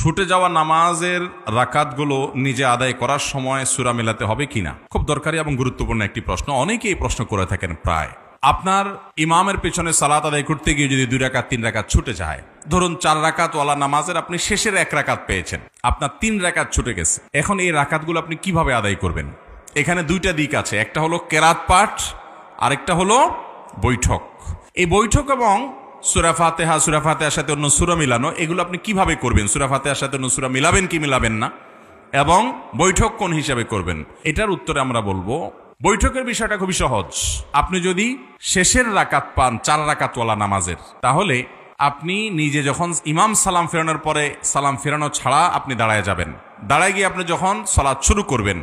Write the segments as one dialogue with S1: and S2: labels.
S1: ছুটে যাওয়া নামাজের রাকাতগুলো নিজে আদায় করার সময় সূরা মেলাতে হবে কিনা, খুব দরকারি এবং গুরুত্বপূর্ণ একটি প্রশ্ন। অনেকেই এই প্রশ্ন করে থাকেন প্রায়। আপনার ইমামের পেছনে সালাত আদায় করতে গিয়ে যদি 2 রাকাত 3 রাকাত ছুটে যায়, ধরুন 4 রাকাত ওয়ালা নামাজের আপনি শেষের 1 রাকাত পেয়েছেন, আপনার 3 রাকাত ছুটে গেছে। এখন এই রাকাতগুলো আপনি কিভাবে আদায় করবেন? এখানে 2টা দিক আছে, একটা হলো কেরাত পাঠ, আরেকটা হলো বৈঠক। এই বৈঠক এবং সূরা ফাতিহার সাথে অন্য সূরা মিলানো, এগুলো আপনি কিভাবে করবেন? সূরা ফাতিহার সাথে অন্য সূরা মিলাবেন কি মিলাবেন না, এবং বৈঠক কোন হিসাবে করবেন, এটার উত্তরে আমরা বলবো বৈঠকের বিষয়টা খুবই সহজ। আপনি যদি শেষের রাকাত পান 4 রাকাতওয়ালা নামাজের, তাহলে আপনি নিজে যখন ইমাম সালাম ফেরানোর পরে সালাম ফেরানো ছাড়া আপনি দাঁড়ায় যাবেন, দাঁড়ায় গিয়ে আপনি যখন সালাত শুরু করবেন,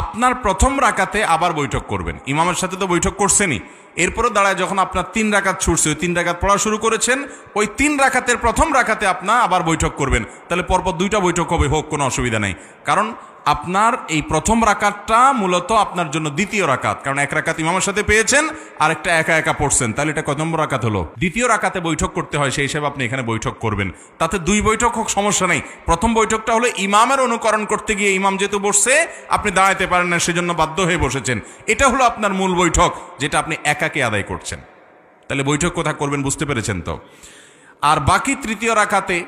S1: আপনার প্রথম রাকাতে আবার বৈঠক করবেন। ইমামের সাথে তো বৈঠক করছেনই, এরপরও দাঁড়ায় যখন আপনার 3 রাকাত ছুটছে, ওই 3 রাকাত পড়া শুরু করেছেন, ওই 3 রাকাতের প্রথম রাকাতে আপনার আবার বৈঠক করবেন। তাহলে পরপর 2টা বৈঠক হবে, হোক, কোনো অসুবিধা নেই। কারণ আপনার এই প্রথম রাকাতটা মূলত আপনার জন্য দ্বিতীয় রাকাত, কারণ 1 রাকাত ইমামের সাথে পেয়েছেন, আরেকটা একা একা পড়ছেন, তাহলে এটা কত নম্বর রাকাত হলো? দ্বিতীয় রাকাতে বৈঠক করতে হয়, সেই হিসাবে আপনি এখানে বৈঠক করবেন। তাতে 2 বৈঠক হোক, সমস্যা নেই। প্রথম বৈঠকটা হলো ইমামের অনুকরণ করতে গিয়ে ইমাম যেহেতু বসছে, আপনি দাঁড়াইতে পারেন না, সেজন্য বাধ্য হয়ে বসেছেন, এটা হলো আপনার মূল বৈঠক, যেটা আপনি একাকে আদায় করছেন। তাহলে বৈঠক কোথায় করবেন বুঝতে পেরেছেন তো? আর বাকি তৃতীয় রাকাতে,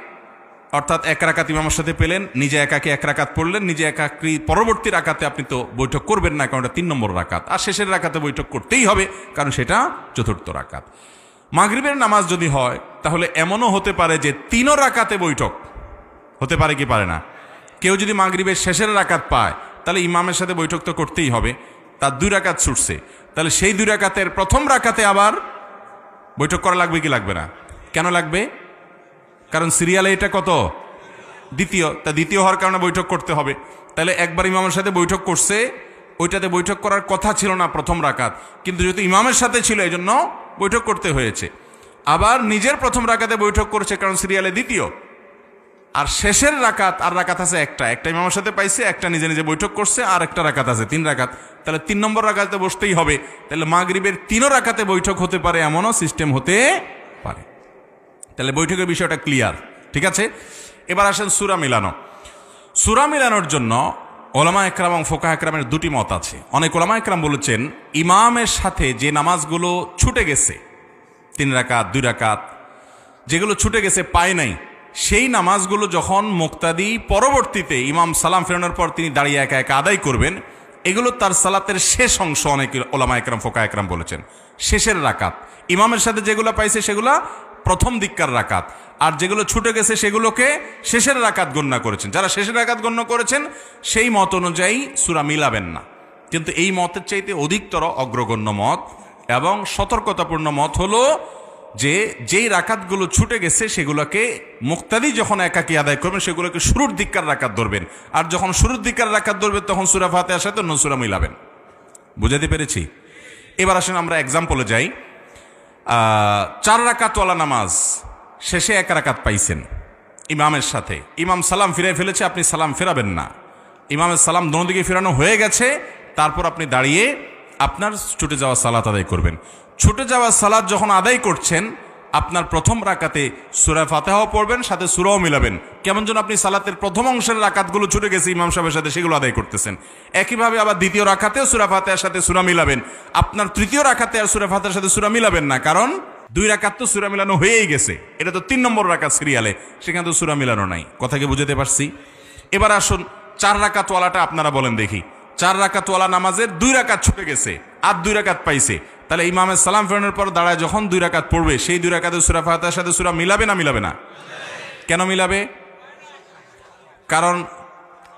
S1: অর্থাৎ 1 রাকাত ইমামের সাথে পেলেন, নিজে একাকে 1 রাকাত পড়লেন, নিজে একাকী পরবর্তী রাকাতে আপনি তো বৈঠক করবেন না, কারণ এটা 3 নম্বর রাকাত। আর শেষের রাকাতে বৈঠক করতেই হবে, কারণ সেটা 4র্থ রাকাত। মাগরিবের নামাজ যদি হয়, তাহলে এমনও হতে পারে যে 3 রাকাতে বৈঠক হতে পারে কি পারে না। কেউ যদি মাগরিবের শেষের রাকাত পায়, তাহলে ইমামের সাথে বৈঠক তো করতেই হবে। তার 2 রাকাত ছুটছে, তাহলে সেই 2 রাকাতের প্রথম রাকাতে আবার বৈঠক করা লাগবে কি লাগবে না? কেন লাগবে? কারণ সিরিয়ালে এটা কত? দ্বিতীয়। তা দ্বিতীয় হওয়ার কারণে বৈঠক করতে হবে। তাহলে একবার ইমামের সাথে বৈঠক করছে, ওইটাতে বৈঠক করার কথা ছিল না প্রথম রাকাত, কিন্তু যেহেতু ইমামের সাথে ছিল এই জন্য বৈঠক করতে হয়েছে। আবার নিজের প্রথম রাকাতে বৈঠক করছে, কারণ সিরিয়ালে দ্বিতীয়। আর শেষের রাকাত, আর রাকাত আছে একটা ইমামের সাথে পাইছে, একটা নিজে নিজে বৈঠক করছে, আর একটা রাকাত আছে 3 রাকাত। তাহলে 3 নম্বর রাকাতে বসতেই হবে। তাহলে মাগরিবের 3 রাকাতে বৈঠক হতে পারে, এমনও সিস্টেম হতে পারে। তাহলে বৈঠকের বিষয়টা ক্লিয়ার, ঠিক আছে? এবার আসেন সূরা মিলানো। সূরা মিলানোর জন্য ওলামা একরাম এবং ফোকাহ একরামের 2টি মত আছে। অনেক ওলামা একরাম বলেছেন, ইমামের সাথে যে নামাজগুলো ছুটে গেছে, 3 রাকাত 2 রাকাত, যেগুলো ছুটে গেছে পায় নাই, সেই নামাজগুলো যখন মুক্তাদি পরবর্তীতে ইমাম সালাম ফেরানোর পর তিনি দাঁড়িয়ে একা একা আদায় করবেন, এগুলো তার সালাতের শেষ অংশ। অনেক ওলামা একরাম ফোকাহ একরাম বলেছেন শেষের রাকাত। ইমামের সাথে যেগুলো পাইছে সেগুলো প্রথম দিককার রাকাত, আর যেগুলো ছুটে গেছে সেগুলোকে শেষের রাকাত গণ্য করেছেন। যারা শেষের রাকাত গণ্য করেছেন সেই মত অনুযায়ী সূরা মিলাবেন না। কিন্তু এই মতের চাইতে অধিকতর অগ্রগণ্য মত এবং সতর্কতাপূর্ণ মত হলো যে যেই রাকাতগুলো ছুটে গেছে সেগুলোকে মুক্তাদি যখন একাকী আদায় করবেন, সেগুলোকে শুরুর দিককার রাকাত ধরবেন। আর যখন শুরুর দিককার রাকাত ধরবেন, তখন সূরা ফাতিহার সাথে অন্য সূরা মিলাবেন। বুঝাতে পেরেছি? এবার আসেন আমরা এক্সাম্পলে যাই। 4 রাকাতওয়ালা নামাজ, শেষে 1 রাকাত পাইছেন ইমামের সাথে, ইমাম সালাম ফিরে ফেলেছে, আপনি সালাম ফেরাবেন না। ইমামের সালাম দোনোদিকে ফেরানো হয়ে গেছে, তারপর আপনি দাঁড়িয়ে আপনার ছুটে যাওয়া সালাত আদায় করবেন। ছুটে যাওয়া সালাত যখন আদায় করছেন, আপনার প্রথম রাকাতে সূরা ফাতিহাও পড়বেন, সাথে সূরাও মিলাবেন। কেমন যেন আপনি সালাতের প্রথম অংশের রাকাতগুলো ছুটে গেছে ইমাম সাহেবের সাথে, সেগুলো আদায় করতেছেন। একইভাবে আবার দ্বিতীয় রাকাতেও সূরা ফাতিহার সাথে সূরা মিলাবেন। আপনার তৃতীয় রাকাতে আর সূরা ফাতিহার সাথে সূরা মিলাবেন না, কারণ 2 রাকাত তো সূরা মিলানো হয়েই গেছে, এটা তো 3 নম্বর রাকাত সিরিয়ালে, সেখানে তো সূরা মিলানো নাই। কথাকে বুঝাতে পারছি? এবার আসুন 4 রাকাতওয়ালাটা আপনারা বলেন দেখি। 4 রাকাতওয়ালা নামাজের 2 রাকাত ছুটে গেছে, আর 2 রাকাত পাইছে। তাহলে ইমামের সালাম ফেরানোর পর দাঁড়ায় যখন 2 রাকাত পড়বে, সেই 2 রাকাতে সূরা ফাতিহার সাথে সূরা মিলাবে না মিলাবে না? কেন মিলাবে? কারণ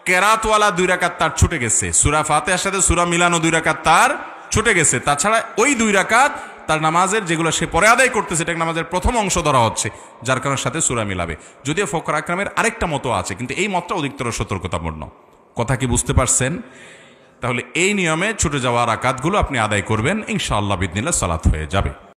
S1: কেরাতওয়ালা 2 রাকাত তার ছুটে গেছে, সূরা ফাতিহার সাথে সূরা মিলানো 2 রাকাত তার ছুটে গেছে। তাছাড়া ওই 2 রাকাত তার নামাজের যেগুলো সে পরে আদায় করতেছে, এটা নামাজের প্রথম অংশ ধরা হচ্ছে, যার কারণে সাথে সূরা মিলাবে। যদিও ফোকাহ একরামের আরেকটা মতো আছে, কিন্তু এই মতটা অধিকতর সতর্কতাপূর্ণ। কথা কি বুঝতে পারছেন? তাহলে এই নিয়মে ছুটে যাওয়া রাকাতগুলো আপনি আদায় করবেন, ইনশাআল্লাহ বিইذনিল্লাহ সালাত হয়ে যাবে।